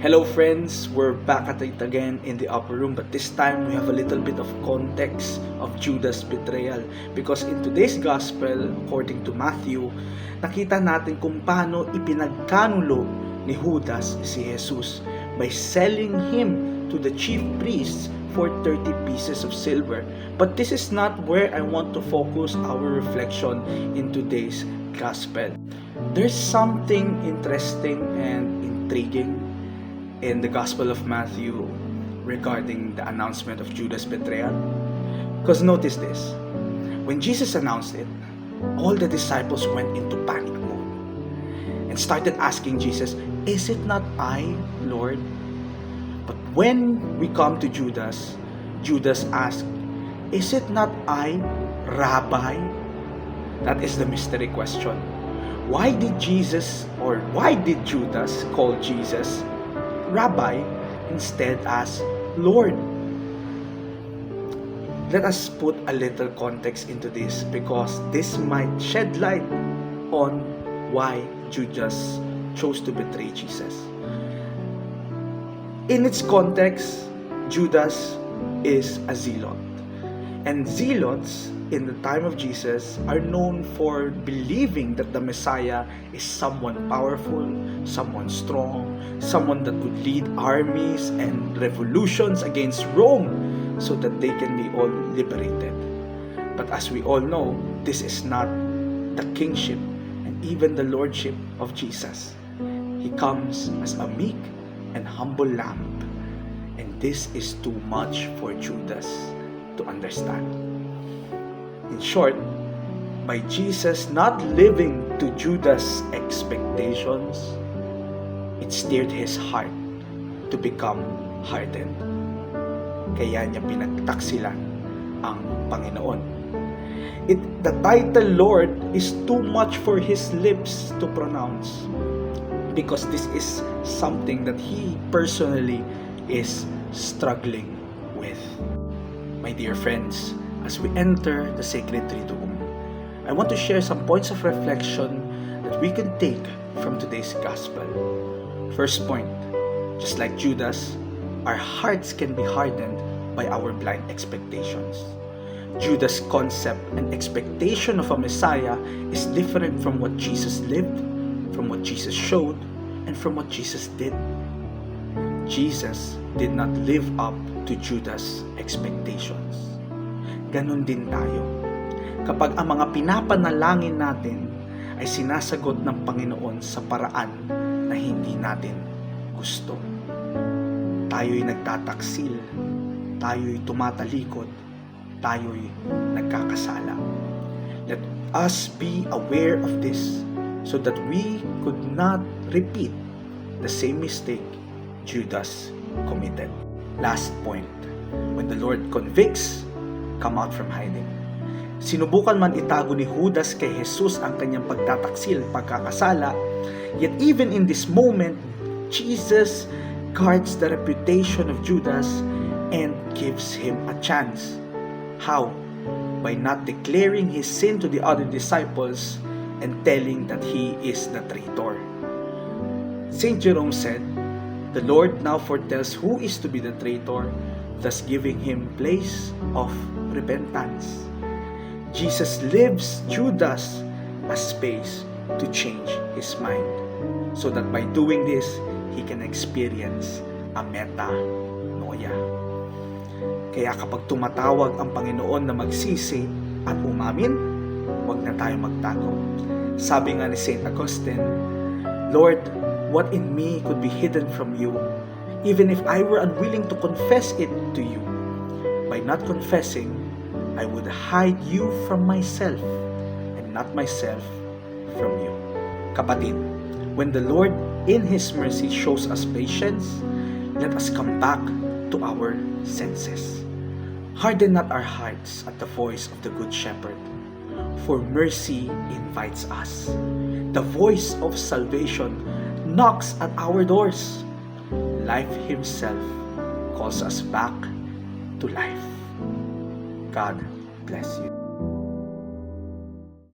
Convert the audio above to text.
Hello friends, we're back at it again in the upper room, but this time we have a little bit of context of Judas' betrayal, because in today's gospel, according to Matthew, nakita natin kung paano ipinagkanulo ni Judas si Jesus by selling him to the chief priests for 30 pieces of silver. But this is not where I want to focus our reflection in today's gospel. There's something interesting and intriguing in the Gospel of Matthew regarding the announcement of Judas' betrayal. Because notice this, when Jesus announced it, all the disciples went into panic mode and started asking Jesus, "Is it not I, Lord?" But when we come to Judas, Judas asked, "Is it not I, Rabbi?" That is the mystery question. Why did Judas call Jesus Rabbi instead as Lord? Let us put a little context into this, because this might shed light on why Judas chose to betray Jesus. In its context, Judas is a zealot. And zealots in the time of Jesus are known for believing that the Messiah is someone powerful, someone strong, someone that would lead armies and revolutions against Rome so that they can be all liberated. But as we all know, this is not the kingship and even the lordship of Jesus. He comes as a meek and humble lamb. And this is too much for Judas to understand. In short, by Jesus not living to Judas' expectations, it steered his heart to become hardened. Kaya niya pinagtaksilan ang Panginoon. The title Lord is too much for his lips to pronounce, because this is something that he personally is struggling with. My dear friends, as we enter the sacred triduum, I want to share some points of reflection that we can take from today's gospel. First point, just like Judas, our hearts can be hardened by our blind expectations. Judas' concept and expectation of a Messiah is different from what Jesus lived, from what Jesus showed, and from what Jesus did. Jesus did not live up to Judas' expectations. Ganon din tayo. Kapag ang mga pinapanalangin natin ay sinasagot ng Panginoon sa paraan na hindi natin gusto, tayo'y nagtataksil, tayo'y tumatalikod, tayo'y nagkakasala. Let us be aware of this so that we could not repeat the same mistake Judas committed. Last point, when the Lord convicts, come out from hiding. Sinubukan man itago ni Judas kay Jesus ang kanyang pagtataksil, pagkakasala, yet even in this moment, Jesus guards the reputation of Judas and gives him a chance. How? By not declaring his sin to the other disciples and telling that he is the traitor. Saint Jerome said, "The Lord now foretells who is to be the traitor, thus giving him place of repentance." Jesus leaves Judas a space to change his mind, so that by doing this, he can experience a metanoia. Kaya kapag tumatawag ang Panginoon na magsisi at umamin, huwag na tayo magtago. Sabi nga ni Saint Augustine, "Lord, what in me could be hidden from you, even if I were unwilling to confess it to you? By not confessing, I would hide you from myself, and not myself from you." Kapatid, when the Lord in His mercy shows us patience, let us come back to our senses. Harden not our hearts at the voice of the Good Shepherd, for mercy invites us. The voice of salvation knocks at our doors. Life Himself calls us back to life. God bless you.